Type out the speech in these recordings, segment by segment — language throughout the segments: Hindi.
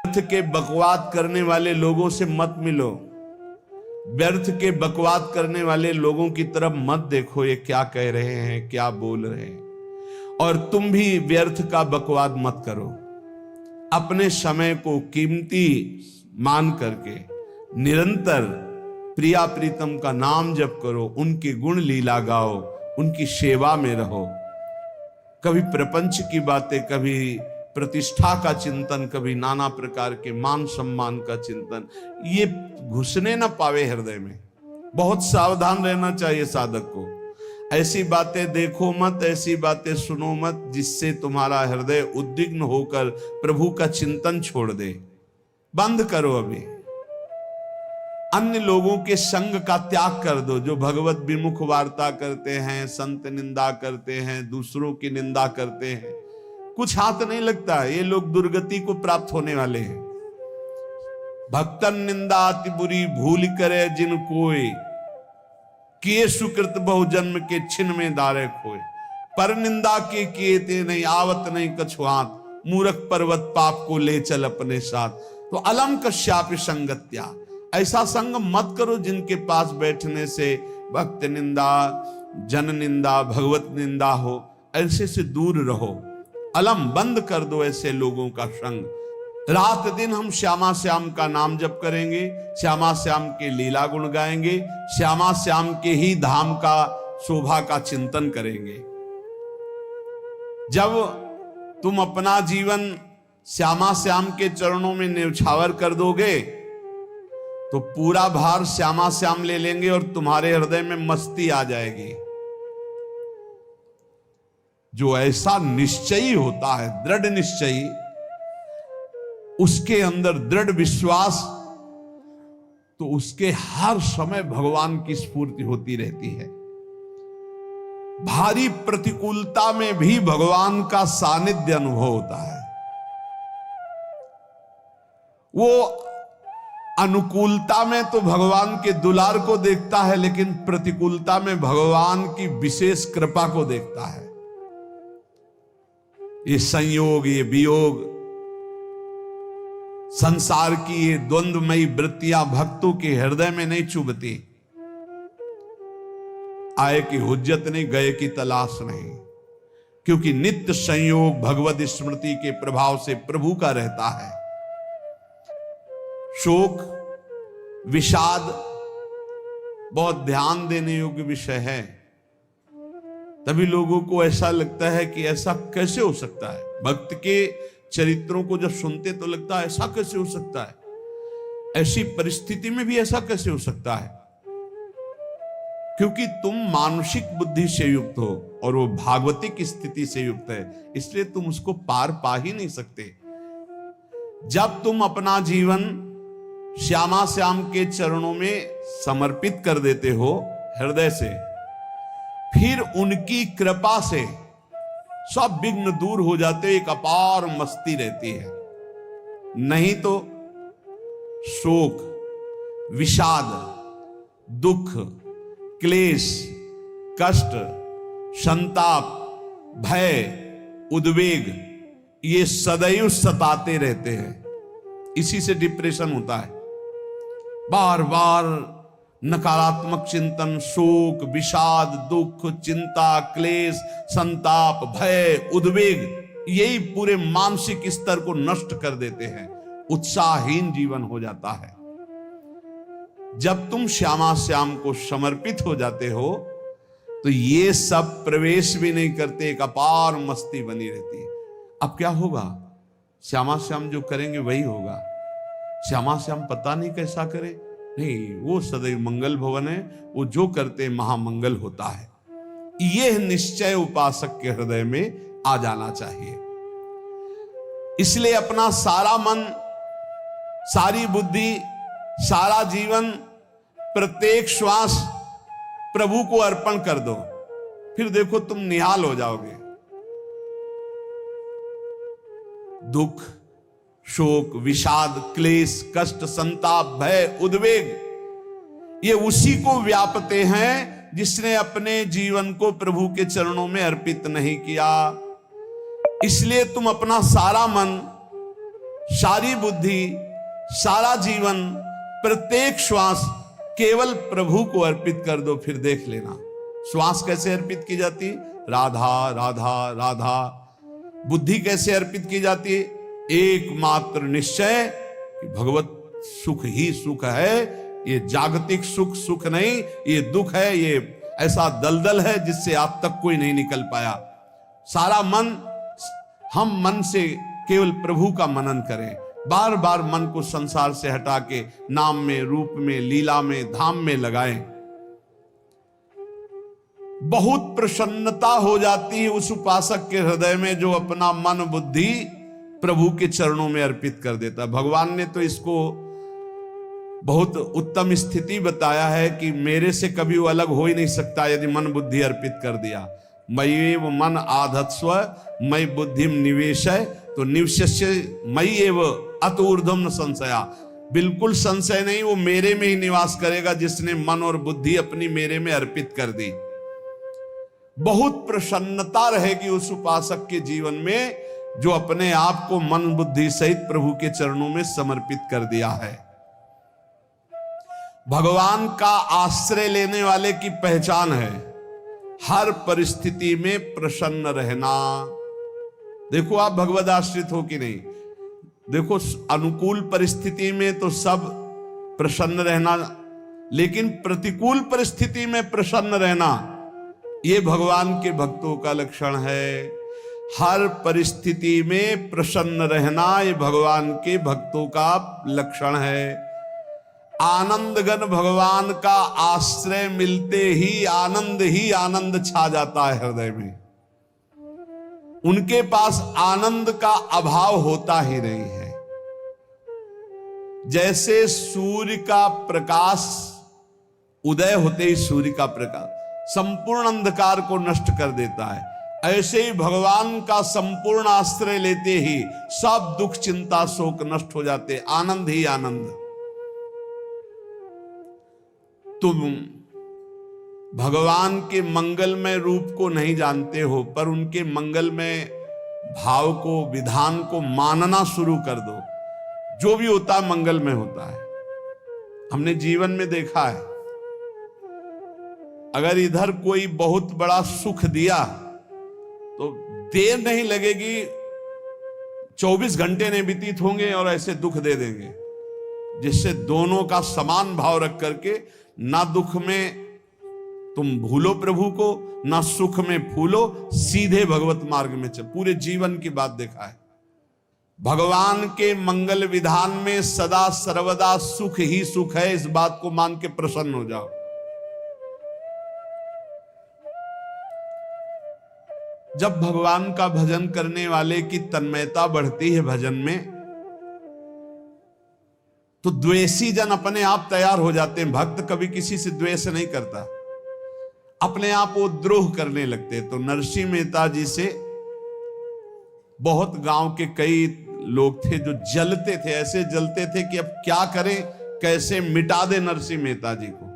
व्यर्थ के बकवाद करने वाले लोगों से मत मिलो, व्यर्थ के बकवाद करने वाले लोगों की तरफ मत देखो, ये क्या कह रहे हैं, क्या बोल रहे हैं। और तुम भी व्यर्थ का बकवाद मत करो। अपने समय को कीमती मान करके निरंतर प्रिया प्रीतम का नाम जप करो, उनके गुण लीला गाओ, उनकी सेवा में रहो। कभी प्रपंच की बातें, कभी प्रतिष्ठा का चिंतन, कभी नाना प्रकार के मान सम्मान का चिंतन, ये घुसने ना पावे हृदय में। बहुत सावधान रहना चाहिए साधक को। ऐसी बातें देखो मत, ऐसी बातें सुनो मत जिससे तुम्हारा हृदय उद्विग्न होकर प्रभु का चिंतन छोड़ दे। बंद करो अभी। अन्य लोगों के संग का त्याग कर दो, जो भगवत विमुख वार्ता करते हैं, संत निंदा करते हैं, दूसरों की निंदा करते हैं। कुछ हाथ नहीं लगता, ये लोग दुर्गति को प्राप्त होने वाले हैं। भक्तन निंदा अति बुरी भूल करे जिन कोई, किए सुकृत बहु जन्म के छिन में दारे खोए। पर निंदा के किए ते नहीं, आवत नहीं कछुआत, मूर्ख पर्वत पाप को ले चल अपने साथ। तो अलम कश्यापि संगत्या, ऐसा संग मत करो जिनके पास बैठने से भक्त निंदा, जन निंदा, भगवत निंदा हो। ऐसे से दूर रहो। अलम बंद कर दो ऐसे लोगों का संग। रात दिन हम श्यामा श्याम का नाम जप करेंगे, श्यामा श्याम के लीला गुण गाएंगे, श्यामा श्याम के ही धाम का शोभा का चिंतन करेंगे। जब तुम अपना जीवन श्यामा श्याम के चरणों में न्यौछावर कर दोगे तो पूरा भार श्यामा श्याम ले लेंगे और तुम्हारे हृदय में मस्ती आ जाएगी। जो ऐसा निश्चयी होता है, दृढ़ निश्चयी, उसके अंदर दृढ़ विश्वास, तो उसके हर समय भगवान की स्फूर्ति होती रहती है। भारी प्रतिकूलता में भी भगवान का सानिध्य अनुभव होता है। वो अनुकूलता में तो भगवान के दुलार को देखता है, लेकिन प्रतिकूलता में भगवान की विशेष कृपा को देखता है। ये संयोग, ये वियोग, संसार की ये द्वंद्वमयी वृत्तियां भक्तों के हृदय में नहीं चुभती। आए की हुज्जत नहीं, गए की तलाश नहीं, क्योंकि नित्य संयोग भगवत स्मृति के प्रभाव से प्रभु का रहता है। शोक, विषाद बहुत ध्यान देने योग्य विषय है। तभी लोगों को ऐसा लगता है कि ऐसा कैसे हो सकता है। भक्त के चरित्रों को जब सुनते तो लगता है ऐसा कैसे हो सकता है, ऐसी परिस्थिति में भी ऐसा कैसे हो सकता है। क्योंकि तुम मानसिक बुद्धि से युक्त हो और वो भागवतिक स्थिति से युक्त है, इसलिए तुम उसको पार पा ही नहीं सकते। जब तुम अपना जीवन श्यामा श्याम के चरणों में समर्पित कर देते हो हृदय से, फिर उनकी कृपा से सब विघ्न दूर हो जाते, एक अपार मस्ती रहती है। नहीं तो शोक, विषाद, दुख, क्लेश, कष्ट, संताप, भय, उद्वेग, ये सदैव सताते रहते हैं। इसी से डिप्रेशन होता है। बार बार नकारात्मक चिंतन, शोक, विषाद, दुख, चिंता, क्लेश, संताप, भय, उद्वेग, यही पूरे मानसिक स्तर को नष्ट कर देते हैं। उत्साहहीन जीवन हो जाता है। जब तुम श्यामा श्याम को समर्पित हो जाते हो तो ये सब प्रवेश भी नहीं करते, एक अपार मस्ती बनी रहती है। अब क्या होगा? श्यामा श्याम जो करेंगे वही होगा। श्यामा श्याम पता नहीं कैसा करे, नहीं, वो सदैव मंगल भवन है, वो जो करते महामंगल होता है। यह निश्चय उपासक के हृदय में आ जाना चाहिए। इसलिए अपना सारा मन, सारी बुद्धि, सारा जीवन, प्रत्येक श्वास प्रभु को अर्पण कर दो, फिर देखो तुम निहाल हो जाओगे। दुख, शोक, विषाद, क्लेश, कष्ट, संताप, भय, उद्वेग, ये उसी को व्यापते हैं जिसने अपने जीवन को प्रभु के चरणों में अर्पित नहीं किया। इसलिए तुम अपना सारा मन, सारी बुद्धि, सारा जीवन, प्रत्येक श्वास केवल प्रभु को अर्पित कर दो, फिर देख लेना श्वास कैसे अर्पित की जाती, राधा राधा राधा। बुद्धि कैसे अर्पित की जाती है, एकमात्र निश्चय कि भगवत सुख ही सुख है, ये जागतिक सुख सुख नहीं, ये दुख है, ये ऐसा दलदल है जिससे आज तक कोई नहीं निकल पाया। सारा मन, हम मन से केवल प्रभु का मनन करें, बार बार मन को संसार से हटा के नाम में, रूप में, लीला में, धाम में लगाएं। बहुत प्रसन्नता हो जाती है उस उपासक के हृदय में जो अपना मन बुद्धि प्रभु के चरणों में अर्पित कर देता। भगवान ने तो इसको बहुत उत्तम स्थिति बताया है कि मेरे से कभी वो अलग हो ही नहीं सकता यदि मन बुद्धि अर्पित कर दिया। मय्येव मन आधत्स्व मयि बुद्धिम निवेशय, तो निवश्य मय्येव अत ऊर्ध्वं न संशया, बिल्कुल संशय नहीं, वो मेरे में ही निवास करेगा जिसने मन और बुद्धि अपनी मेरे में अर्पित कर दी। बहुत प्रसन्नता रहेगी उस उपासक के जीवन में जो अपने आप को मन बुद्धि सहित प्रभु के चरणों में समर्पित कर दिया है। भगवान का आश्रय लेने वाले की पहचान है हर परिस्थिति में प्रसन्न रहना। देखो आप भगवद आश्रित हो कि नहीं, देखो अनुकूल परिस्थिति में तो सब प्रसन्न रहना, लेकिन प्रतिकूल परिस्थिति में प्रसन्न रहना ये भगवान के भक्तों का लक्षण है। हर परिस्थिति में प्रसन्न रहना ये भगवान के भक्तों का लक्षण है। आनंदगन भगवान का आश्रय मिलते ही आनंद छा जाता है हृदय में। उनके पास आनंद का अभाव होता ही नहीं है। जैसे सूर्य का प्रकाश उदय होते ही सूर्य का प्रकाश संपूर्ण अंधकार को नष्ट कर देता है, ऐसे ही भगवान का संपूर्ण आश्रय लेते ही सब दुख चिंता शोक नष्ट हो जाते, आनंद ही आनंद। तुम भगवान के मंगलमय रूप को नहीं जानते हो, पर उनके मंगलमय भाव को, विधान को मानना शुरू कर दो। जो भी होता है मंगलमय होता है। हमने जीवन में देखा है, अगर इधर कोई बहुत बड़ा सुख दिया तो देर नहीं लगेगी, 24 घंटे नहीं व्यतीत होंगे और ऐसे दुख दे देंगे, जिससे दोनों का समान भाव रख करके ना दुख में तुम भूलो प्रभु को, ना सुख में फूलो, सीधे भगवत मार्ग में चल। पूरे जीवन की बात देखा है, भगवान के मंगल विधान में सदा सर्वदा सुख ही सुख है, इस बात को मान के प्रसन्न हो जाओ। जब भगवान का भजन करने वाले की तन्मयता बढ़ती है भजन में, तो द्वेषी जन अपने आप तैयार हो जाते हैं। भक्त कभी किसी से द्वेष नहीं करता, अपने आप वो द्रोह करने लगते। तो नरसिंह मेहता जी से बहुत गांव के कई लोग थे जो जलते थे, ऐसे जलते थे कि अब क्या करें, कैसे मिटा दे नरसिंह मेहता जी को।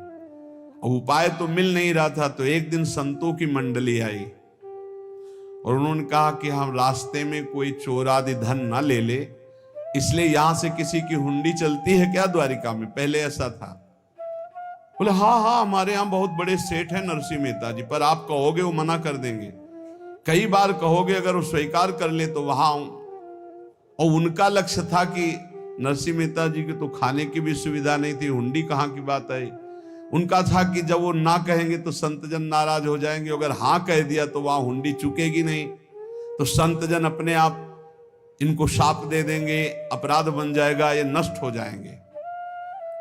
अब उपाय तो मिल नहीं रहा था। तो एक दिन संतों की मंडली आई और उन्होंने कहा कि हम रास्ते में कोई चोर आदि धन ना ले ले, इसलिए यहां से किसी की हुंडी चलती है क्या द्वारिका में? पहले ऐसा था। बोले हाँ हाँ, हमारे यहां बहुत बड़े सेठ हैं नरसिंह मेहता जी, पर आप कहोगे वो मना कर देंगे। कई बार कहोगे, अगर वो स्वीकार कर ले तो वहां। और उनका लक्ष्य था कि नरसिंह मेहता जी की तो खाने की भी सुविधा नहीं थी, हुंडी कहां की बात आई। उनका था कि जब वो ना कहेंगे तो संतजन नाराज हो जाएंगे, अगर हाँ कह दिया तो वहां हुंडी चुकेगी नहीं, तो संतजन अपने आप इनको शाप दे देंगे, अपराध बन जाएगा, ये नष्ट हो जाएंगे।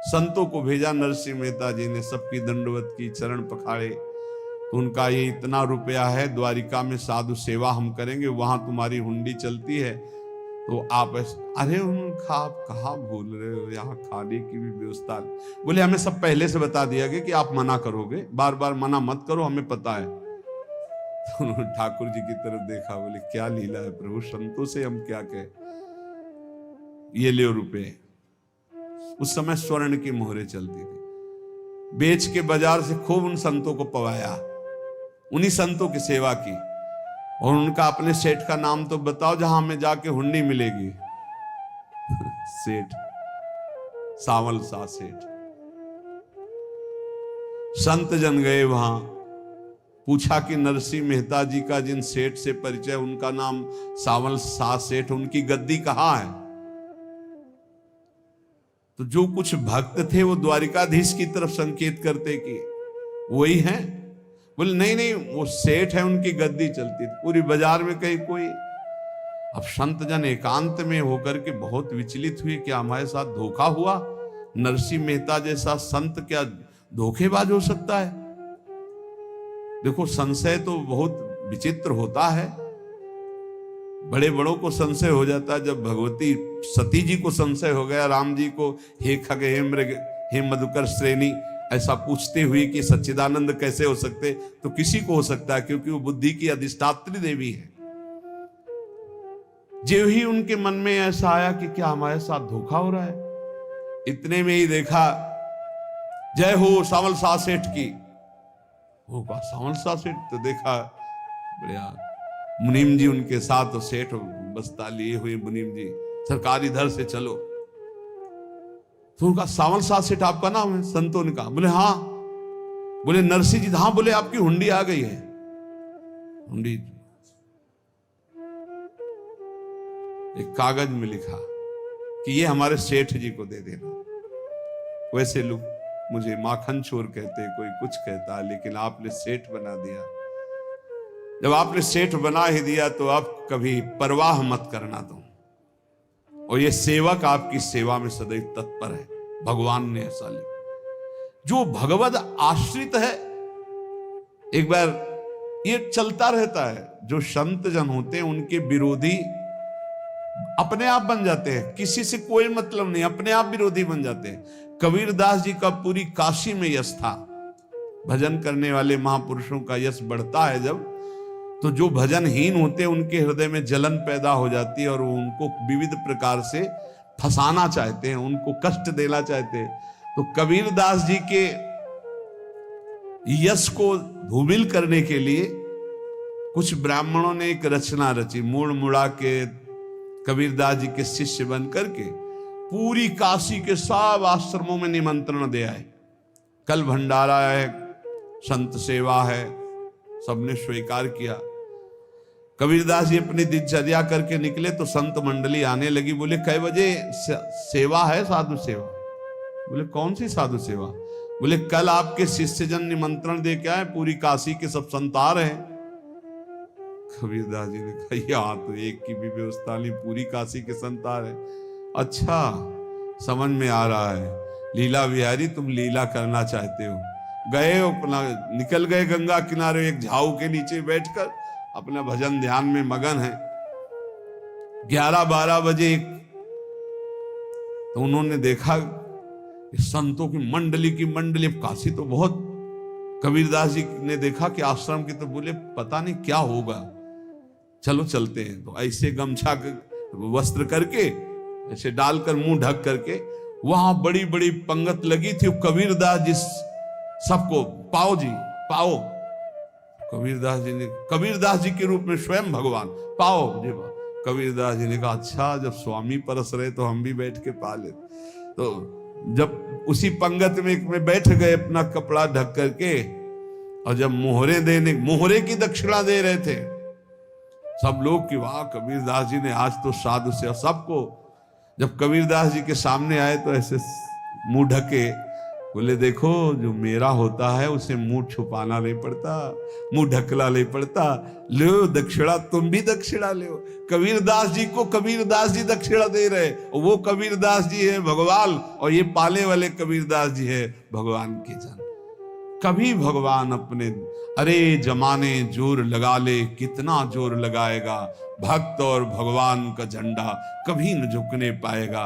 संतों को भेजा नरसिंह मेहता जी ने, सबकी दंडवत की, चरण पखाड़े। तो उनका ये इतना रुपया है, द्वारिका में साधु सेवा हम करेंगे, वहां तुम्हारी हुंडी चलती है तो आप अरे उनका आप कहाँ भूल रहे हो, यहाँ खाने की भी व्यवस्था। बोले हमें सब पहले से बता दिया गया कि आप मना करोगे, बार बार मना मत करो, हमें पता है। तो उन्होंने ठाकुर जी की तरफ देखा, बोले क्या लीला है प्रभु, संतों से हम क्या कहें, ये ले रुपए। उस समय स्वर्ण की मोहरें चलती थी, बेच के बाजार से खूब उन संतों को पवाया, उन्हीं संतों की सेवा की। और उनका अपने सेठ का नाम तो बताओ जहां हमें जाके हुंडी मिलेगी। सेठ, सावल सा सेठ। संत जन गए वहां, पूछा कि नरसिंह मेहता जी का जिन सेठ से परिचय, उनका नाम सावल सा सेठ, उनकी गद्दी कहां है? तो जो कुछ भक्त थे वो द्वारिकाधीश की तरफ संकेत करते कि वही हैं। बोले नहीं नहीं, वो सेठ है, उनकी गद्दी चलती थी। पूरी बाजार में कहीं कोई। अब संत जन एकांत में होकर के बहुत विचलित हुए, क्या हमारे साथ धोखा हुआ? नरसिंह मेहता जैसा संत क्या धोखेबाज हो सकता है? देखो, संशय तो बहुत विचित्र होता है। बड़े बड़ों को संशय हो जाता है। जब भगवती सती जी को संशय हो गया, राम जी को, हे खग हे मृग हे मधुकर श्रेणी, ऐसा पूछते हुए कि सच्चिदानंद कैसे हो सकते, तो किसी को हो सकता है, क्योंकि वो बुद्धि की अधिष्ठात्री देवी है। जो ही उनके मन में ऐसा आया कि क्या हमारे साथ धोखा हो रहा है, इतने में ही देखा, जय हो सावल सा सेठ की। वो कहा सावल सा सेठ? तो देखा बढ़िया मुनीम जी उनके साथ, सेठ बस्ता लिए हुए मुनीम जी, सरकार इधर से चलो। तो उनका सावल सा सेठ आपका नाम है? संतों ने कहा। बोले हाँ। बोले नरसिंह जी? हाँ। बोले आपकी हुंडी आ गई है। हुंडी एक कागज में लिखा कि ये हमारे सेठ जी को दे देना। वैसे लोग मुझे माखन चोर कहते, कोई कुछ कहता, लेकिन आपने सेठ बना दिया। जब आपने सेठ बना ही दिया तो आप कभी परवाह मत करना दो। और ये सेवक आपकी सेवा में सदैव तत्पर है। भगवान ने ऐसा लिखा। जो भगवद आश्रित है, एक बार ये चलता रहता है, जो संत जन होते हैं उनके विरोधी अपने आप बन जाते हैं। किसी से कोई मतलब नहीं, अपने आप विरोधी बन जाते हैं। कबीरदास जी का पूरी काशी में यश था। भजन करने वाले महापुरुषों का यश बढ़ता है जब, तो जो भजनहीन होते हैं उनके हृदय में जलन पैदा हो जाती है और वो उनको विविध प्रकार से फंसाना चाहते हैं, उनको कष्ट देना चाहते हैं। तो कबीरदास जी के यश को धूमिल करने के लिए कुछ ब्राह्मणों ने एक रचना रची। मुड़ मुड़ा के कबीरदास जी के शिष्य बन करके पूरी काशी के सब आश्रमों में निमंत्रण दे आए। कल भंडारा है, संत सेवा है, सबने स्वीकार किया। कबीरदास जी अपनी दिनचर्या करके निकले तो संत मंडली आने लगी। बोले कै बजे सेवा है? साधु सेवा। बोले कौन सी साधु सेवा? बोले कल आपके शिष्यजन निमंत्रण दे के आए, पूरी काशी के सब संत आ रहे हैं। कबीरदास जी ने कहा यहाँ तो एक की भी व्यवस्था नहीं, पूरी काशी के संत आ रहे। अच्छा, समझ में आ रहा है, लीला बिहारी तुम लीला करना चाहते हो। गए अपना निकल गए गंगा किनारे, एक झाऊ के नीचे बैठकर अपना भजन ध्यान में मगन है। 11-12 बजे तो उन्होंने देखा संतों की मंडली, काशी तो बहुत। कबीरदास जी ने देखा कि आश्रम की, तो बोले पता नहीं क्या होगा, चलो चलते हैं। तो ऐसे गमछा वस्त्र करके ऐसे डालकर मुंह ढक करके, वहां बड़ी बड़ी पंगत लगी थी। कबीरदास जी सबको पाओ जी पाओ। कबीरदास जी के रूप में स्वयं भगवान पाओ जी पाओ। कबीरदास जी ने कहा अच्छा, जब स्वामी परस रहे तो हम भी बैठ के पा ले। तो जब उसी पंगत में बैठ गए अपना कपड़ा ढक करके, और जब मोहरे की दक्षिणा दे रहे थे सब लोग कि वाह कबीरदास जी ने आज तो साधु से। सबको जब कबीरदास जी के सामने आए तो ऐसे मुंह ढके, बोले देखो जो मेरा होता है उसे मुंह छुपाना नहीं पड़ता, मुंह ढकला नहीं पड़ता। लो दक्षिणा, तुम भी दक्षिणा लो। कबीरदास जी को कबीरदास जी दक्षिणा दे रहे, वो कबीरदास जी है भगवान, और ये पाले वाले कबीरदास जी है भगवान के जन। कभी भगवान अपने, अरे जमाने जोर लगा ले, कितना जोर लगाएगा, भक्त और भगवान का झंडा कभी न झुकने पाएगा।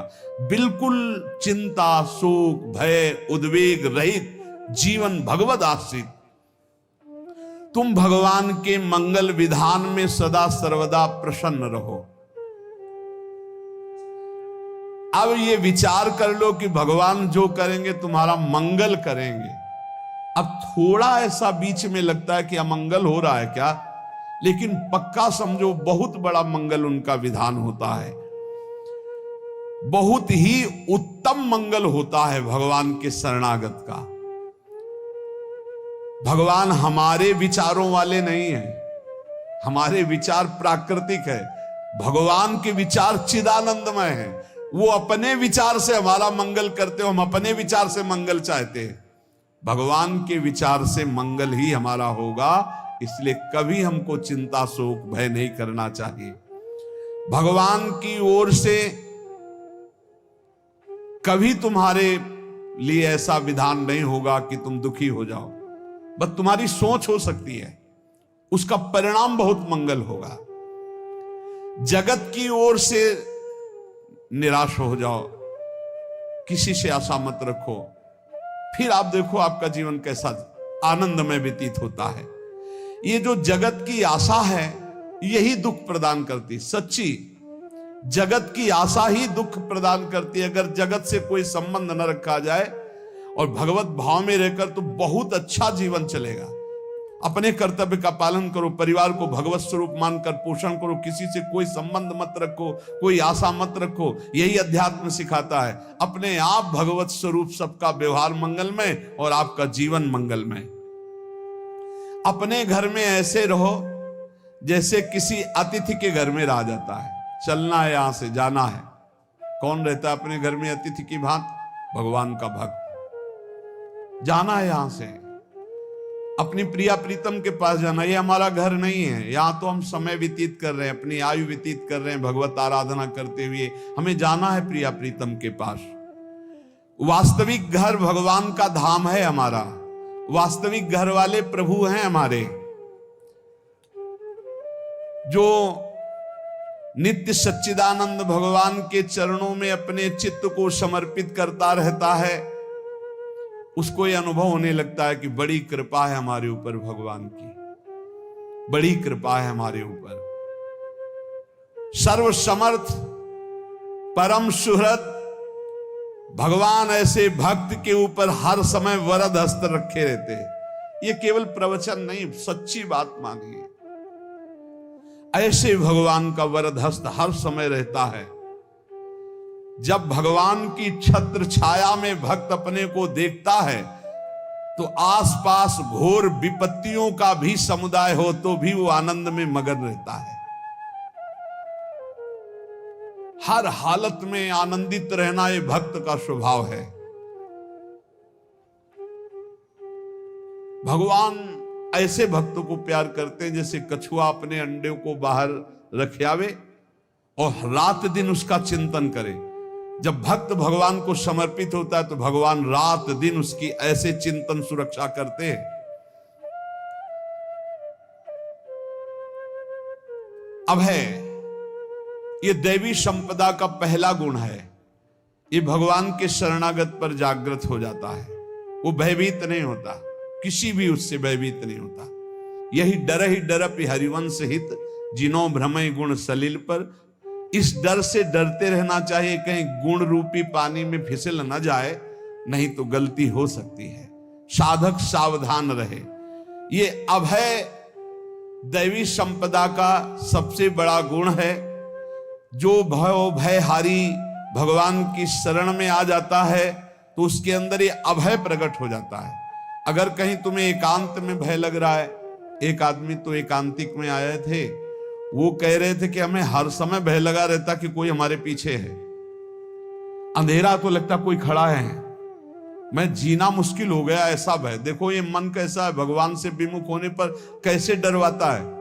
बिल्कुल चिंता, शोक, भय, उद्वेग रहित जीवन भगवद आश्रित। तुम भगवान के मंगल विधान में सदा सर्वदा प्रसन्न रहो। अब ये विचार कर लो कि भगवान जो करेंगे तुम्हारा मंगल करेंगे। अब थोड़ा ऐसा बीच में लगता है कि अमंगल हो रहा है क्या, लेकिन पक्का समझो बहुत बड़ा मंगल उनका विधान होता है। बहुत ही उत्तम मंगल होता है भगवान के शरणागत का। भगवान हमारे विचारों वाले नहीं है, हमारे विचार प्राकृतिक है, भगवान के विचार चिदानंदमय है। वो अपने विचार से हमारा मंगल करते हो, हम अपने विचार से मंगल चाहते हैं। भगवान के विचार से मंगल ही हमारा होगा, इसलिए कभी हमको चिंता शोक भय नहीं करना चाहिए। भगवान की ओर से कभी तुम्हारे लिए ऐसा विधान नहीं होगा कि तुम दुखी हो जाओ, बस तुम्हारी सोच हो सकती है, उसका परिणाम बहुत मंगल होगा। जगत की ओर से निराश हो जाओ, किसी से आशा मत रखो, फिर आप देखो आपका जीवन कैसा आनंदमय व्यतीत होता है। ये जो जगत की आशा है यही दुख प्रदान करती, सच्ची जगत की आशा ही दुख प्रदान करती है। अगर जगत से कोई संबंध न रखा जाए और भगवत भाव में रहकर तो बहुत अच्छा जीवन चलेगा। अपने कर्तव्य का पालन करो, परिवार को भगवत स्वरूप मानकर पोषण करो, किसी से कोई संबंध मत रखो, कोई आशा मत रखो, यही अध्यात्म सिखाता है। अपने आप भगवत स्वरूप, सबका व्यवहार मंगलमय और आपका जीवन मंगलमय। अपने घर में ऐसे रहो जैसे किसी अतिथि के घर में रह जाता है, चलना है, यहां से जाना है। कौन रहता है अपने घर में अतिथि की भांति? भगवान का भक्त। जाना है यहां से, अपनी प्रिया प्रीतम के पास जाना। ये हमारा घर नहीं है, यहां तो हम समय व्यतीत कर रहे हैं, अपनी आयु व्यतीत कर रहे हैं भगवत आराधना करते हुए। हमें जाना है प्रिया प्रीतम के पास। वास्तविक घर भगवान का धाम है हमारा, वास्तविक घर वाले प्रभु हैं हमारे। जो नित्य सच्चिदानंद भगवान के चरणों में अपने चित्त को समर्पित करता रहता है, उसको यह अनुभव होने लगता है कि बड़ी कृपा है हमारे ऊपर, भगवान की बड़ी कृपा है हमारे ऊपर। सर्वसमर्थ परम सुहृद भगवान ऐसे भक्त के ऊपर हर समय वरद हस्त रखे रहते हैं। ये केवल प्रवचन नहीं, सच्ची बात मानिए। ऐसे भगवान का वरद हस्त हर समय रहता है। जब भगवान की छत्र छाया में भक्त अपने को देखता है तो आसपास घोर विपत्तियों का भी समुदाय हो तो भी वो आनंद में मगन रहता है। हर हालत में आनंदित रहना ये भक्त का स्वभाव है। भगवान ऐसे भक्तों को प्यार करते हैं जैसे कछुआ अपने अंडे को बाहर रख आवे और रात दिन उसका चिंतन करे। जब भक्त भगवान को समर्पित होता है तो भगवान रात दिन उसकी ऐसे चिंतन सुरक्षा करते हैं। अभय ये दैवी संपदा का पहला गुण है। ये भगवान के शरणागत पर जागृत हो जाता है, वो भयभीत नहीं होता, किसी भी उससे भयभीत नहीं होता। यही डरपि हरिवंश हित जिनो भ्रमय गुण सलिल पर। इस डर से डरते रहना चाहिए कहीं गुण रूपी पानी में फिसल न जाए, नहीं तो गलती हो सकती है। साधक सावधान रहे। ये अभय दैवी संपदा का सबसे बड़ा गुण है। जो भयहारी भगवान की शरण में आ जाता है तो उसके अंदर ये अभय प्रकट हो जाता है। अगर कहीं तुम्हें एकांत में भय लग रहा है, एक आदमी तो एकांतिक में आए थे, वो कह रहे थे कि हमें हर समय भय लगा रहता कि कोई हमारे पीछे है, अंधेरा तो लगता कोई खड़ा है, मैं जीना मुश्किल हो गया, ऐसा भय। देखो ये मन कैसा है, भगवान से विमुख होने पर कैसे डरवाता है।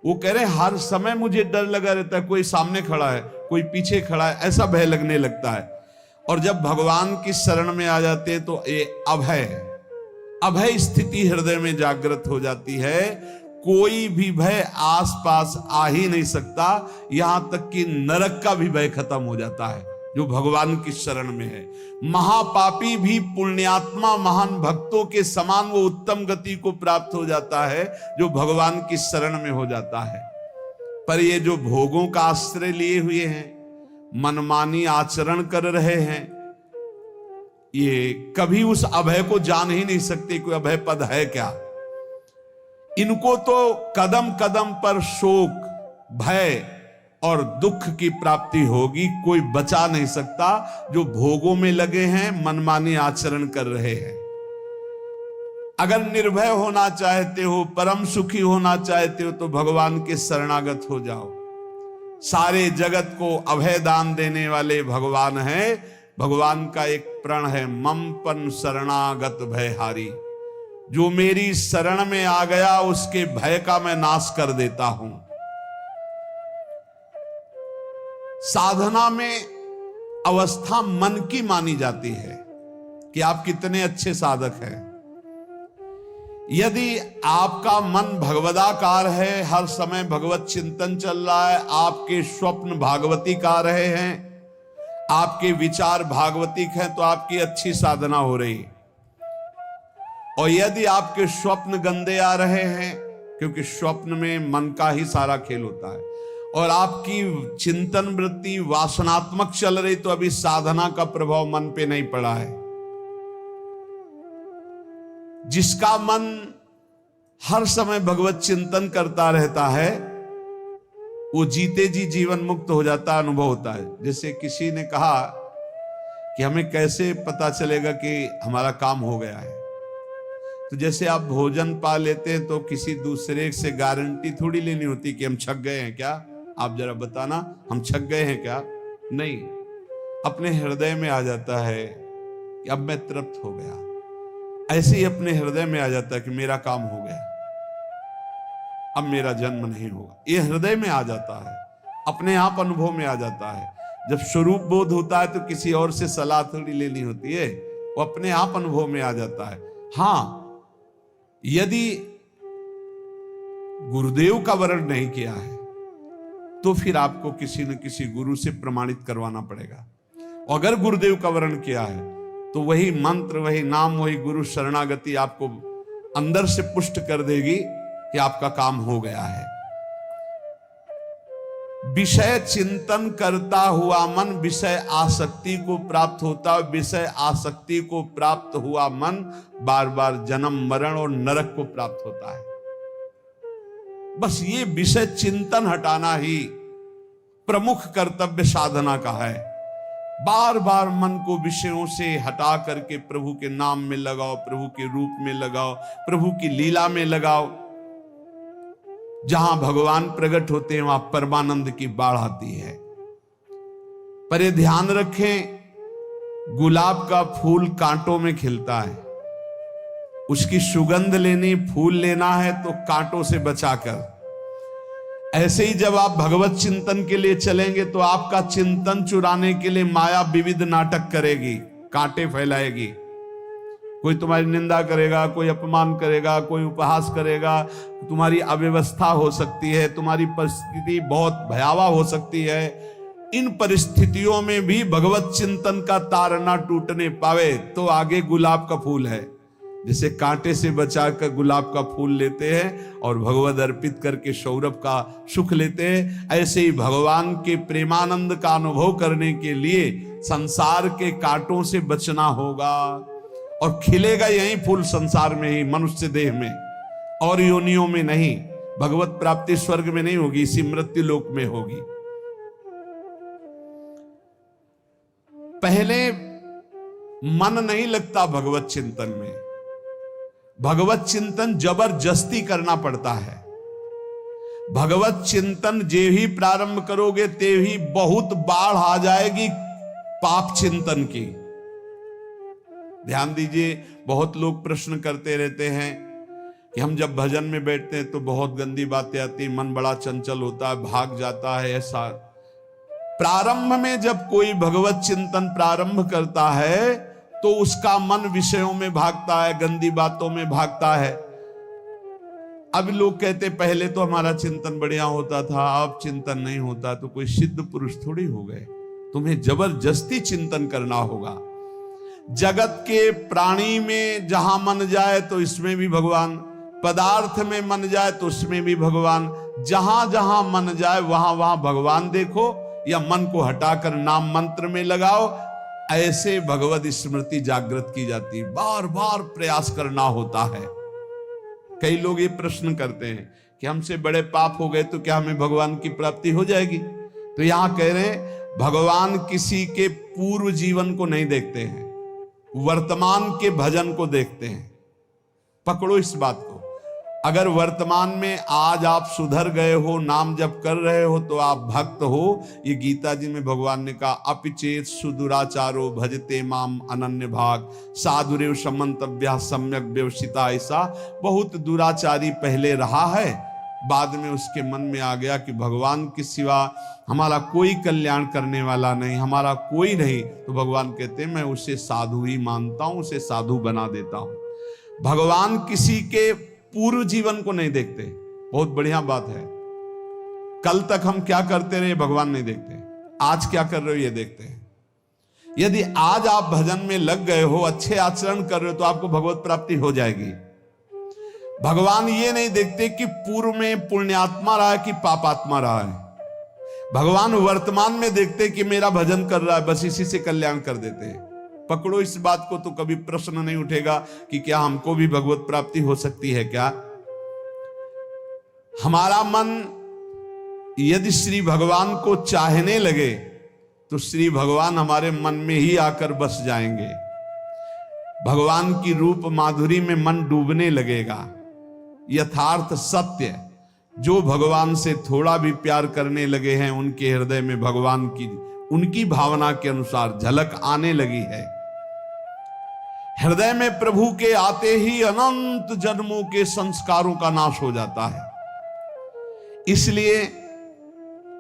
वो कह रहे हर समय मुझे डर लगा रहता है, कोई सामने खड़ा है, कोई पीछे खड़ा है, ऐसा भय लगने लगता है। और जब भगवान की शरण में आ जाते हैं तो ये अभय स्थिति हृदय में जागृत हो जाती है। कोई भी भय आसपास आ ही नहीं सकता, यहां तक कि नरक का भी भय खत्म हो जाता है जो भगवान की शरण में है। महापापी भी पुण्यात्मा महान भक्तों के समान वो उत्तम गति को प्राप्त हो जाता है जो भगवान की शरण में हो जाता है। पर ये जो भोगों का आश्रय लिए हुए हैं, मनमानी आचरण कर रहे हैं, ये कभी उस अभय को जान ही नहीं सकते कोई अभय पद है क्या। इनको तो कदम कदम पर शोक, भय और दुख की प्राप्ति होगी। कोई बचा नहीं सकता जो भोगों में लगे हैं, मनमानी आचरण कर रहे हैं। अगर निर्भय होना चाहते हो, परम सुखी होना चाहते हो, तो भगवान के शरणागत हो जाओ। सारे जगत को अभय दान देने वाले भगवान हैं। भगवान का एक प्रण है, ममपन शरणागत भयहारी। जो मेरी शरण में आ गया उसके भय का मैं नाश कर देता हूं। साधना में अवस्था मन की मानी जाती है कि आप कितने अच्छे साधक हैं। यदि आपका मन भगवदाकार है, हर समय भगवत चिंतन चल रहा है, आपके स्वप्न भागवती का रहे हैं, आपके विचार भागवतिक हैं, तो आपकी अच्छी साधना हो रही। और यदि आपके स्वप्न गंदे आ रहे हैं, क्योंकि स्वप्न में मन का ही सारा खेल होता है, और आपकी चिंतन वृत्ति वासनात्मक चल रही, तो अभी साधना का प्रभाव मन पे नहीं पड़ा है। जिसका मन हर समय भगवत चिंतन करता रहता है, वो जीते जी जीवन मुक्त हो जाता, अनुभव होता है। जैसे किसी ने कहा कि हमें कैसे पता चलेगा कि हमारा काम हो गया है। तो जैसे आप भोजन पा लेते हैं तो किसी दूसरे से गारंटी थोड़ी लेनी होती कि हम छक गए हैं क्या, आप जरा बताना हम छक गए हैं क्या। नहीं, अपने हृदय में आ जाता है कि अब मैं तृप्त हो गया। ऐसे ही अपने हृदय में आ जाता है कि मेरा काम हो गया, अब मेरा जन्म नहीं होगा। ये हृदय में आ जाता है, अपने आप अनुभव में आ जाता है। जब स्वरूप बोध होता है तो किसी और से सलाह थोड़ी लेनी होती है, वो अपने आप अनुभव में आ जाता है। हाँ, यदि गुरुदेव का वर्ण नहीं किया है तो फिर आपको किसी न किसी गुरु से प्रमाणित करवाना पड़ेगा। और अगर गुरुदेव का वर्ण किया है तो वही मंत्र, वही नाम, वही गुरु शरणागति आपको अंदर से पुष्ट कर देगी कि आपका काम हो गया है। विषय चिंतन करता हुआ मन विषय आसक्ति को प्राप्त होता है। विषय आसक्ति को प्राप्त हुआ मन बार बार जन्म मरण और नरक को प्राप्त होता है। बस ये विषय चिंतन हटाना ही प्रमुख कर्तव्य साधना का है। बार बार मन को विषयों से हटा करके प्रभु के नाम में लगाओ, प्रभु के रूप में लगाओ, प्रभु की लीला में लगाओ। जहां भगवान प्रकट होते हैं वहां परमानंद की बाढ़ आती है। पर ये ध्यान रखें, गुलाब का फूल कांटों में खिलता है। उसकी सुगंध लेनी, फूल लेना है तो कांटों से बचाकर। ऐसे ही जब आप भगवत चिंतन के लिए चलेंगे तो आपका चिंतन चुराने के लिए माया विविध नाटक करेगी, कांटे फैलाएगी। कोई तुम्हारी निंदा करेगा, कोई अपमान करेगा, कोई उपहास करेगा, तुम्हारी अव्यवस्था हो सकती है, तुम्हारी परिस्थिति बहुत भयावह हो सकती है। इन परिस्थितियों में भी भगवत चिंतन का तार ना टूटने पावे तो आगे गुलाब का फूल है। जिसे कांटे से बचाकर गुलाब का फूल लेते हैं और भगवद अर्पित करके सौरभ का सुख लेते हैं, ऐसे ही भगवान के प्रेमानंद का अनुभव करने के लिए संसार के कांटों से बचना होगा। और खिलेगा यही फूल संसार में ही, मनुष्य देह में, और योनियों में नहीं। भगवत प्राप्ति स्वर्ग में नहीं होगी, इसी मृत्यु लोक में होगी। पहले मन नहीं लगता भगवत चिंतन में। भगवत चिंतन जबरदस्ती करना पड़ता है। भगवत चिंतन जे ही प्रारंभ करोगे ते ही बहुत बाढ़ आ जाएगी पाप चिंतन की। ध्यान दीजिए, बहुत लोग प्रश्न करते रहते हैं कि हम जब भजन में बैठते हैं तो बहुत गंदी बातें आती, मन बड़ा चंचल होता है, भाग जाता है। ऐसा प्रारंभ में जब कोई भगवत चिंतन प्रारंभ करता है तो उसका मन विषयों में भागता है, गंदी बातों में भागता है। अब लोग कहते पहले तो हमारा चिंतन बढ़िया होता था, अब चिंतन नहीं होता। तो कोई सिद्ध पुरुष थोड़ी हो गए, तुम्हें जबरदस्ती चिंतन करना होगा। जगत के प्राणी में जहां मन जाए तो इसमें भी भगवान, पदार्थ में मन जाए तो उसमें भी भगवान। जहां जहां मन जाए वहां वहां भगवान देखो, या मन को हटाकर नाम मंत्र में लगाओ। ऐसे भगवत स्मृति जागृत की जाती है। बार बार प्रयास करना होता है। कई लोग ये प्रश्न करते हैं कि हमसे बड़े पाप हो गए तो क्या हमें भगवान की प्राप्ति हो जाएगी? तो यहां कह रहे हैं भगवान किसी के पूर्व जीवन को नहीं देखते हैं, वर्तमान के भजन को देखते हैं। पकड़ो इस बात को। अगर वर्तमान में आज आप सुधर गए हो, नाम जप कर रहे हो, तो आप भक्त हो। ये गीता जी में भगवान ने कहा, अपिचेत सुदुराचारो भजते माम अनन्य भाग साधुरेव समंतव्या सम्यक व्यवसिता। ऐसा बहुत दुराचारी पहले रहा है, बाद में उसके मन में आ गया कि भगवान के सिवा हमारा कोई कल्याण करने वाला नहीं, हमारा कोई नहीं। तो भगवान कहते हैं मैं उसे साधु ही मानता हूं, उसे साधु बना देता हूं। भगवान किसी के पूर्व जीवन को नहीं देखते। बहुत बढ़िया बात है। कल तक हम क्या करते रहे भगवान नहीं देखते, आज क्या कर रहे हो ये देखते हैं। यदि आज आप भजन में लग गए हो, अच्छे आचरण कर रहे हो, तो आपको भगवत प्राप्ति हो जाएगी। भगवान ये नहीं देखते कि पूर्व में पुण्यात्मा रहा है कि पापात्मा रहा है। भगवान वर्तमान में देखते कि मेरा भजन कर रहा है, बस इसी से कल्याण कर देते हैं। पकड़ो इस बात को, तो कभी प्रश्न नहीं उठेगा कि क्या हमको भी भगवत प्राप्ति हो सकती है क्या। हमारा मन यदि श्री भगवान को चाहने लगे तो श्री भगवान हमारे मन में ही आकर बस जाएंगे। भगवान की रूप माधुरी में मन डूबने लगेगा। यथार्थ सत्य, जो भगवान से थोड़ा भी प्यार करने लगे हैं, उनके हृदय में भगवान की उनकी भावना के अनुसार झलक आने लगी है। हृदय में प्रभु के आते ही अनंत जन्मों के संस्कारों का नाश हो जाता है। इसलिए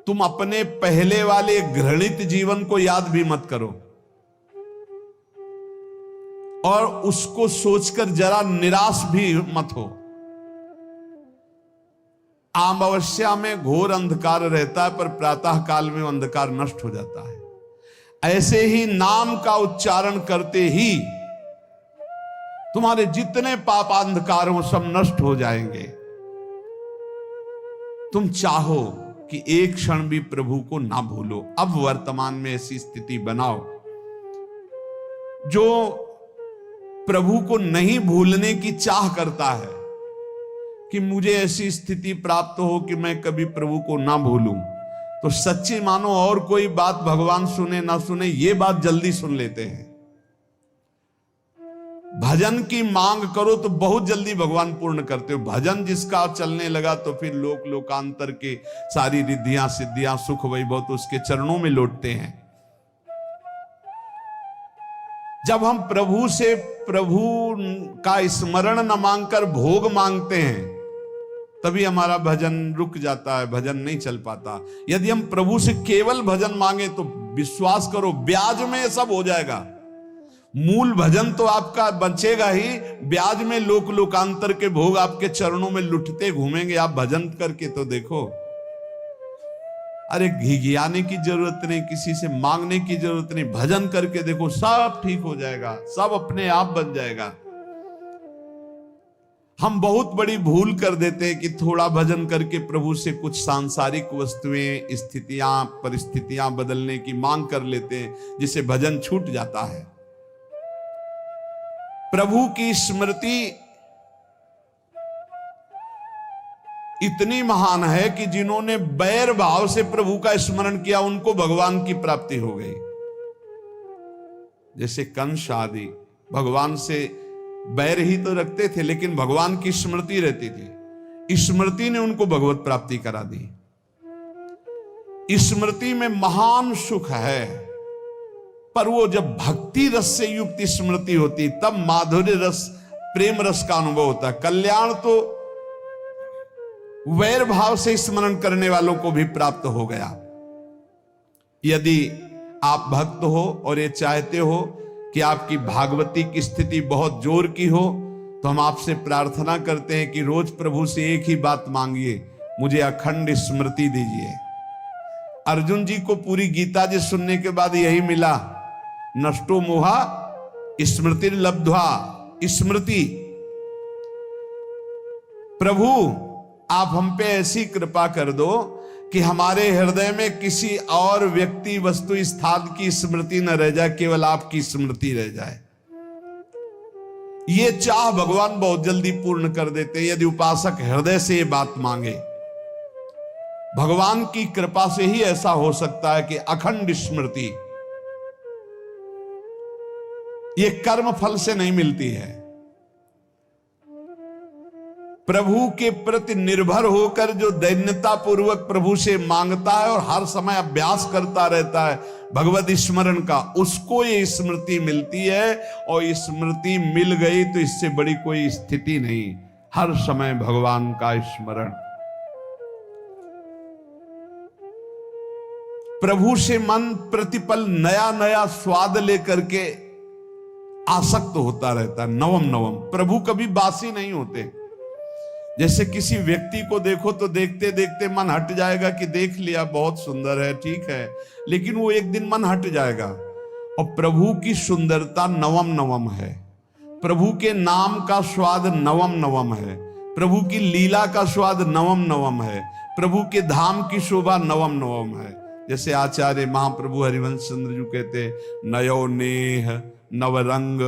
तुम अपने पहले वाले घृणित जीवन को याद भी मत करो और उसको सोचकर जरा निराश भी मत हो। अमावस्या में घोर अंधकार रहता है, पर प्रातः काल में अंधकार नष्ट हो जाता है। ऐसे ही नाम का उच्चारण करते ही तुम्हारे जितने पाप अंधकार हो सब नष्ट हो जाएंगे। तुम चाहो कि एक क्षण भी प्रभु को ना भूलो। अब वर्तमान में ऐसी स्थिति बनाओ। जो प्रभु को नहीं भूलने की चाह करता है कि मुझे ऐसी स्थिति प्राप्त हो कि मैं कभी प्रभु को ना भूलूं, तो सच्ची मानो और कोई बात भगवान सुने ना सुने, ये बात जल्दी सुन लेते हैं। भजन की मांग करो तो बहुत जल्दी भगवान पूर्ण करते हो। भजन जिसका चलने लगा तो फिर लोक लोकांतर के सारी रिद्धियां सिद्धियां सुख वैभव तो उसके चरणों में लौटते हैं। जब हम प्रभु से प्रभु का स्मरण न मांगकर भोग मांगते हैं, तभी हमारा भजन रुक जाता है, भजन नहीं चल पाता। यदि हम प्रभु से केवल भजन मांगे तो विश्वास करो ब्याज में सब हो जाएगा। मूल भजन तो आपका बचेगा ही, ब्याज में लोक लोकांतर के भोग आपके चरणों में लुटते घूमेंगे। आप भजन करके तो देखो। अरे घिघियाने की जरूरत नहीं, किसी से मांगने की जरूरत नहीं, भजन करके देखो, सब ठीक हो जाएगा, सब अपने आप बन जाएगा। हम बहुत बड़ी भूल कर देते हैं कि थोड़ा भजन करके प्रभु से कुछ सांसारिक वस्तुएं, स्थितियां, परिस्थितियां बदलने की मांग कर लेते हैं, जिससे भजन छूट जाता है। प्रभु की स्मृति इतनी महान है कि जिन्होंने बैर भाव से प्रभु का स्मरण किया उनको भगवान की प्राप्ति हो गई। जैसे कंस आदि भगवान से बैर ही तो रखते थे, लेकिन भगवान की स्मृति रहती थी। स्मृति ने उनको भगवत प्राप्ति करा दी। स्मृति में महान सुख है, पर वो जब भक्ति रस से युक्त स्मृति होती तब माधुर्य रस, प्रेम रस का अनुभव होता है। कल्याण तो वैर भाव से स्मरण करने वालों को भी प्राप्त हो गया। यदि आप भक्त हो और ये चाहते हो कि आपकी भागवती की स्थिति बहुत जोर की हो, तो हम आपसे प्रार्थना करते हैं कि रोज प्रभु से एक ही बात मांगिए, मुझे अखंड स्मृति दीजिए। अर्जुन जी को पूरी गीता जी सुनने के बाद यही मिला, नष्टो मोहा स्मृति लब्ध्वा। स्मृति, प्रभु आप हम पे ऐसी कृपा कर दो कि हमारे हृदय में किसी और व्यक्ति, वस्तु, स्थान की स्मृति न रह जाए, केवल आपकी स्मृति रह जाए। ये चाह भगवान बहुत जल्दी पूर्ण कर देते हैं यदि उपासक हृदय से ये बात मांगे। भगवान की कृपा से ही ऐसा हो सकता है कि अखंड स्मृति ये कर्म फल से नहीं मिलती है। प्रभु के प्रति निर्भर होकर जो दैन्यता पूर्वक प्रभु से मांगता है और हर समय अभ्यास करता रहता है भगवत स्मरण का, उसको ये स्मृति मिलती है। और स्मृति मिल गई तो इससे बड़ी कोई स्थिति नहीं, हर समय भगवान का स्मरण। प्रभु से मन प्रतिपल नया नया स्वाद लेकर के आसक्त होता रहता है, नवम नवम। प्रभु कभी बासी नहीं होते। जैसे किसी व्यक्ति को देखो तो देखते देखते मन हट जाएगा कि देख लिया, बहुत सुंदर है, ठीक है, लेकिन वो एक दिन मन हट जाएगा। और प्रभु की सुंदरता नवम नवम है, प्रभु के नाम का स्वाद नवम नवम है, प्रभु की लीला का स्वाद नवम नवम है, प्रभु के धाम की शोभा नवम नवम है। जैसे आचार्य महाप्रभु हरिवंश चंद्र जी कहते, नयो नेह नव रंग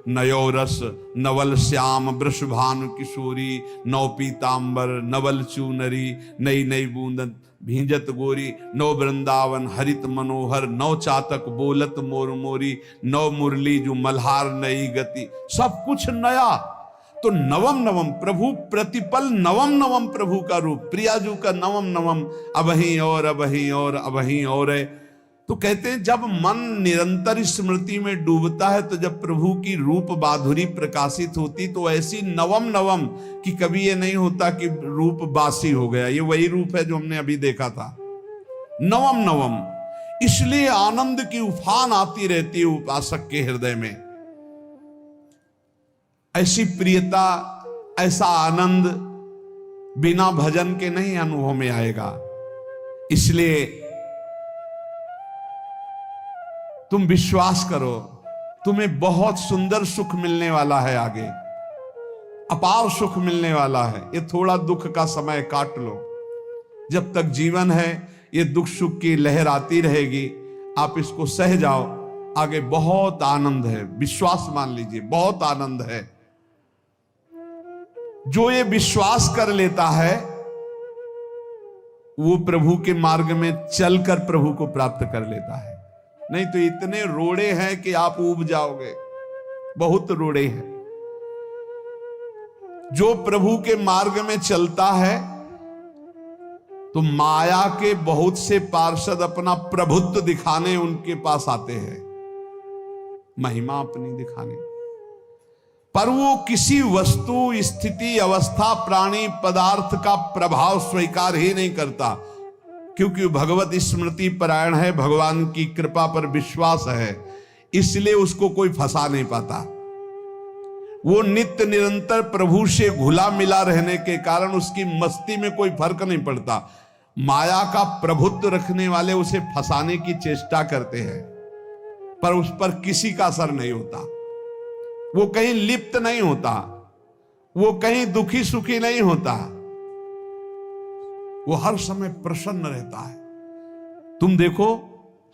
नयो रस नवल श्याम वृषभानु किशोरी, नव पीतांबर नवल चूनरी, नई नई बूंदन भींजत गोरी, नव वृंदावन हरित मनोहर, नव चातक बोलत मोर मोरी, नव मुरली जो मल्हार नई गति, सब कुछ नया। तो नवम नवम प्रभु प्रतिपल नवम नवम प्रभु का रूप, प्रियाजू का नवम नवम, अबहीं और अबहीं और अबहीं और है। तो कहते हैं जब मन निरंतर स्मृति में डूबता है तो जब प्रभु की रूप माधुरी प्रकाशित होती तो ऐसी नवम नवम कि कभी ये नहीं होता कि रूप बासी हो गया। ये वही रूप है जो हमने अभी देखा था, नवम नवम। इसलिए आनंद की उफान आती रहती है उपासक के हृदय में। ऐसी प्रियता, ऐसा आनंद बिना भजन के नहीं अनुभव में आएगा। इसलिए तुम विश्वास करो, तुम्हें बहुत सुंदर सुख मिलने वाला है, आगे अपार सुख मिलने वाला है। ये थोड़ा दुख का समय काट लो, जब तक जीवन है ये दुख सुख की लहर आती रहेगी, आप इसको सह जाओ, आगे बहुत आनंद है, विश्वास मान लीजिए, बहुत आनंद है। जो ये विश्वास कर लेता है वो प्रभु के मार्ग में चलकर प्रभु को प्राप्त कर लेता है। नहीं तो इतने रोड़े हैं कि आप ऊब जाओगे, बहुत रोड़े हैं। जो प्रभु के मार्ग में चलता है तो माया के बहुत से पार्षद अपना प्रभुत्व दिखाने उनके पास आते हैं, महिमा अपनी दिखाने, पर वो किसी वस्तु, स्थिति, अवस्था, प्राणी, पदार्थ का प्रभाव स्वीकार ही नहीं करता, क्योंकि भगवत स्मृति परायण है, भगवान की कृपा पर विश्वास है, इसलिए उसको कोई फंसा नहीं पाता। वो नित्य निरंतर प्रभु से घुला मिला रहने के कारण उसकी मस्ती में कोई फर्क नहीं पड़ता। माया का प्रभुत्व रखने वाले उसे फंसाने की चेष्टा करते हैं, पर उस पर किसी का असर नहीं होता। वो कहीं लिप्त नहीं होता, वो कहीं दुखी सुखी नहीं होता, वो हर समय प्रसन्न रहता है। तुम देखो,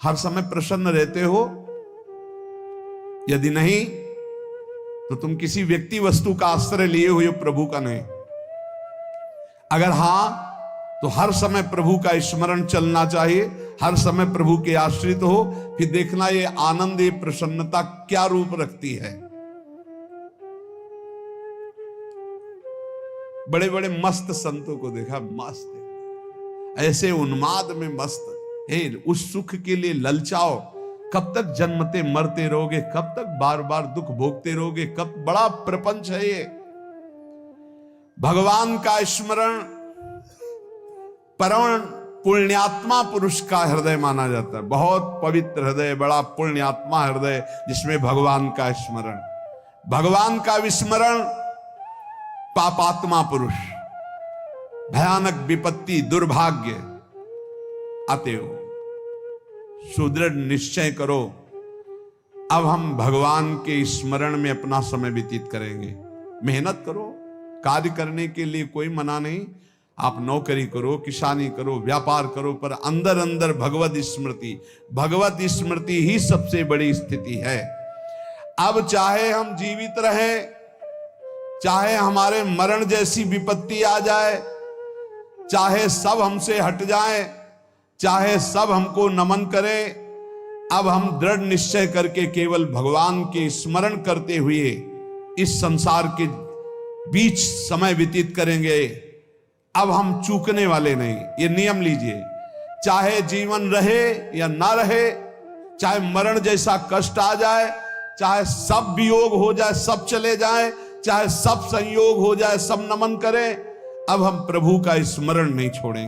हर समय प्रसन्न रहते हो? यदि नहीं तो तुम किसी व्यक्ति वस्तु का आश्रय लिए हुए, प्रभु का नहीं। अगर हां तो हर समय प्रभु का स्मरण चलना चाहिए, हर समय प्रभु के आश्रित हो, फिर देखना ये आनंद, ये प्रसन्नता क्या रूप रखती है। बड़े बड़े मस्त संतों को देखा, मस्त ऐसे उन्माद में मस्त, हे उस सुख के लिए ललचाओ, कब तक जन्मते मरते रहोगे, कब तक बार बार दुख भोगते रहोगे, कब, बड़ा प्रपंच है ये। भगवान का स्मरण परम पुण्यात्मा पुरुष का हृदय माना जाता है, बहुत पवित्र हृदय, बड़ा पुण्यात्मा हृदय जिसमें भगवान का स्मरण। भगवान का विस्मरण पापात्मा पुरुष, भयानक विपत्ति, दुर्भाग्य आते हो। सुदृढ़ निश्चय करो, अब हम भगवान के स्मरण में अपना समय व्यतीत करेंगे। मेहनत करो, कार्य करने के लिए कोई मना नहीं, आप नौकरी करो, किसानी करो, व्यापार करो, पर अंदर अंदर भगवत स्मृति, भगवत स्मृति ही सबसे बड़ी स्थिति है। अब चाहे हम जीवित रहें, चाहे हमारे मरण जैसी विपत्ति आ जाए, चाहे सब हमसे हट जाए, चाहे सब हमको नमन करें, अब हम दृढ़ निश्चय करके केवल भगवान के स्मरण करते हुए इस संसार के बीच समय व्यतीत करेंगे। अब हम चूकने वाले नहीं। ये नियम लीजिए, चाहे जीवन रहे या ना रहे, चाहे मरण जैसा कष्ट आ जाए, चाहे सब वियोग हो जाए, सब चले जाए, चाहे सब संयोग हो जाए, सब नमन करें, अब हम प्रभु का स्मरण नहीं छोड़ेंगे।